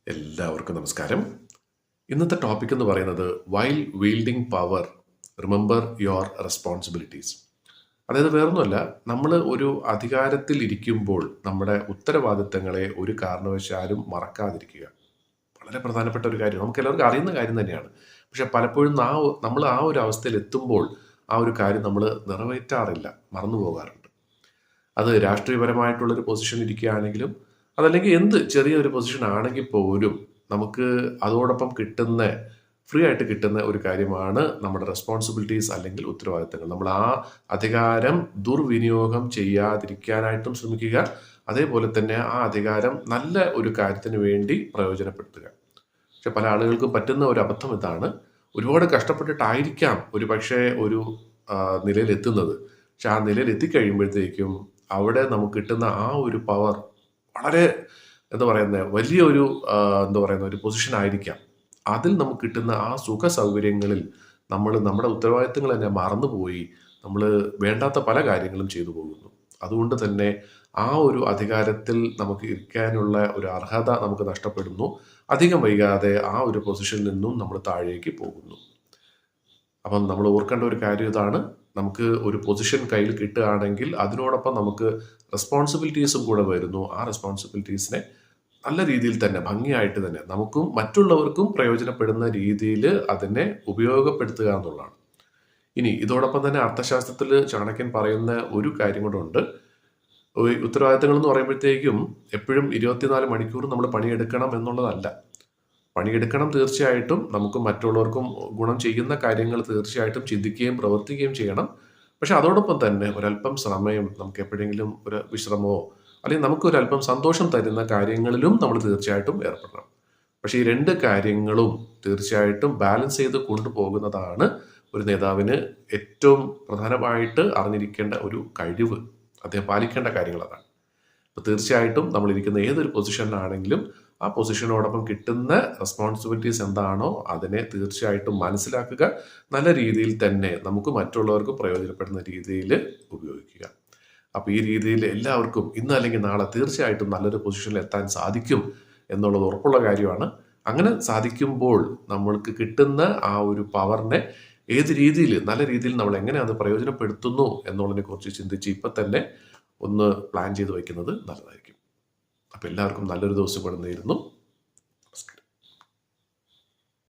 എല്ലാവർക്കും നമസ്കാരം. ഇന്നത്തെ ടോപ്പിക് എന്ന് പറയുന്നത് while wielding power remember your responsibilities. അതായത് വേറൊന്നുമല്ല, നമ്മൾ ഒരു അധികാരത്തിൽ ഇരിക്കുമ്പോൾ നമ്മുടെ ഉത്തരവാദിത്തങ്ങളെ ഒരു കാരണവശാലും മറക്കാതിരിക്കുക. വളരെ പ്രധാനപ്പെട്ട ഒരു കാര്യം, നമുക്ക് എല്ലാവർക്കും അറിയുന്ന കാര്യം തന്നെയാണ്. പക്ഷെ പലപ്പോഴും നമ്മൾ ആ ഒരു അവസ്ഥയിൽ എത്തുമ്പോൾ ആ ഒരു കാര്യം നമ്മൾ നിറവേറ്റാറില്ല, മറന്നു പോകാറുണ്ട്. അത് രാഷ്ട്രീയപരമായിട്ടുള്ളൊരു പൊസിഷൻ ഇരിക്കുകയാണെങ്കിലും അതല്ലെങ്കിൽ എന്ത് ചെറിയൊരു പൊസിഷൻ ആണെങ്കിൽ പോലും നമുക്ക് അതോടൊപ്പം കിട്ടുന്ന ഫ്രീ ആയിട്ട് കിട്ടുന്ന ഒരു കാര്യമാണ് നമ്മുടെ റെസ്പോൺസിബിലിറ്റീസ് അല്ലെങ്കിൽ ഉത്തരവാദിത്തങ്ങൾ. നമ്മൾ ആ അധികാരം ദുർവിനിയോഗം ചെയ്യാതിരിക്കാനായിട്ടും ശ്രമിക്കുക. അതേപോലെ തന്നെ ആ അധികാരം നല്ല ഒരു കാര്യത്തിന് വേണ്ടി പ്രയോജനപ്പെടുത്തുക. പക്ഷെ പല ആളുകൾക്കും പറ്റുന്ന ഒരു അബദ്ധം ഇതാണ്. ഒരുപാട് കഷ്ടപ്പെട്ടിട്ടായിരിക്കാം ഒരു പക്ഷേ ഒരു നിലയിലെത്തുന്നത്. പക്ഷെ ആ നിലയിൽ എത്തിക്കഴിയുമ്പോഴത്തേക്കും അവിടെ നമുക്ക് കിട്ടുന്ന ആ ഒരു പവർ വളരെ വലിയൊരു ഒരു പൊസിഷൻ ആയിരിക്കാം. അതിൽ നമുക്ക് കിട്ടുന്ന ആ സുഖ സൗകര്യങ്ങളിൽ നമ്മൾ നമ്മുടെ ഉത്തരവാദിത്തങ്ങൾ തന്നെ മറന്നുപോയി നമ്മൾ വേണ്ടാത്ത പല കാര്യങ്ങളും ചെയ്തു പോകുന്നു. അതുകൊണ്ട് തന്നെ ആ ഒരു അധികാരത്തിൽ നമുക്ക് ഇരിക്കാനുള്ള ഒരു അർഹത നമുക്ക് നഷ്ടപ്പെടുന്നു. അധികം വൈകാതെ ആ ഒരു പൊസിഷനിൽ നിന്നും നമ്മൾ താഴേക്ക് പോകുന്നു. അപ്പം നമ്മൾ ഓർക്കേണ്ട ഒരു കാര്യം ഇതാണ്. നമുക്ക് ഒരു പൊസിഷൻ കയ്യിൽ കിട്ടുകയാണെങ്കിൽ അതിനോടൊപ്പം നമുക്ക് റെസ്പോൺസിബിലിറ്റീസും കൂടെ വരുന്നു. ആ റെസ്പോൺസിബിലിറ്റീസിനെ നല്ല രീതിയിൽ തന്നെ ഭംഗിയായിട്ട് തന്നെ നമുക്കും മറ്റുള്ളവർക്കും പ്രയോജനപ്പെടുന്ന രീതിയിൽ അതിനെ ഉപയോഗപ്പെടുത്തുക എന്നുള്ളതാണ്. ഇനി ഇതോടൊപ്പം തന്നെ അർത്ഥശാസ്ത്രത്തിൽ ചാണക്യൻ പറയുന്ന ഒരു കാര്യം കൂടെ. ഉത്തരവാദിത്തങ്ങൾ എന്ന് പറയുമ്പോഴത്തേക്കും എപ്പോഴും 24 മണിക്കൂർ നമ്മൾ പണിയെടുക്കണം എന്നുള്ളതല്ല. പണിയെടുക്കണം തീർച്ചയായിട്ടും. നമുക്ക് മറ്റുള്ളവർക്കും ഗുണം ചെയ്യുന്ന കാര്യങ്ങൾ തീർച്ചയായിട്ടും ചിന്തിക്കുകയും പ്രവർത്തിക്കുകയും ചെയ്യണം. പക്ഷെ അതോടൊപ്പം തന്നെ ഒരല്പം സമയം നമുക്ക് എപ്പോഴെങ്കിലും ഒരു വിശ്രമമോ അല്ലെങ്കിൽ നമുക്ക് ഒരല്പം സന്തോഷം തരുന്ന കാര്യങ്ങളിലും നമ്മൾ തീർച്ചയായിട്ടും ഏർപ്പെടണം. പക്ഷേ ഈ രണ്ട് കാര്യങ്ങളും തീർച്ചയായിട്ടും ബാലൻസ് ചെയ്ത് കൊണ്ടുപോകുന്നതാണ് ഒരു നേതാവിന് ഏറ്റവും പ്രധാനമായിട്ട് അറിഞ്ഞിരിക്കേണ്ട ഒരു കഴിവ്. അദ്ദേഹം പാലിക്കേണ്ട കാര്യങ്ങൾ അതാണ്. അപ്പോൾ തീർച്ചയായിട്ടും നമ്മളിരിക്കുന്ന ഏതൊരു പൊസിഷനിലാണെങ്കിലും ആ പൊസിഷനോടൊപ്പം കിട്ടുന്ന റെസ്പോൺസിബിലിറ്റീസ് എന്താണോ അതിനെ തീർച്ചയായിട്ടും മനസ്സിലാക്കുക. നല്ല രീതിയിൽ തന്നെ നമുക്ക് മറ്റുള്ളവർക്ക് പ്രയോജനപ്പെടുന്ന രീതിയിൽ ഉപയോഗിക്കുക. അപ്പോൾ ഈ രീതിയിൽ എല്ലാവർക്കും ഇന്ന് അല്ലെങ്കിൽ നാളെ തീർച്ചയായിട്ടും നല്ലൊരു പൊസിഷനിൽ എത്താൻ സാധിക്കും എന്നുള്ളത് ഉറപ്പുള്ള കാര്യമാണ്. അങ്ങനെ സാധിക്കുമ്പോൾ നമ്മൾക്ക് കിട്ടുന്ന ആ ഒരു പവറിനെ ഏത് രീതിയിൽ നല്ല രീതിയിൽ നമ്മൾ എങ്ങനെ അത് പ്രയോജനപ്പെടുത്തുന്നു എന്നുള്ളതിനെ കുറിച്ച് ചിന്തിച്ച് ഇപ്പം തന്നെ ഒന്ന് പ്ലാൻ ചെയ്ത് വയ്ക്കുന്നത് നല്ലതായിരിക്കും. അപ്പോൾ എല്ലാവർക്കും നല്ലൊരു ദിവസം കൂടെ നേരുന്നു.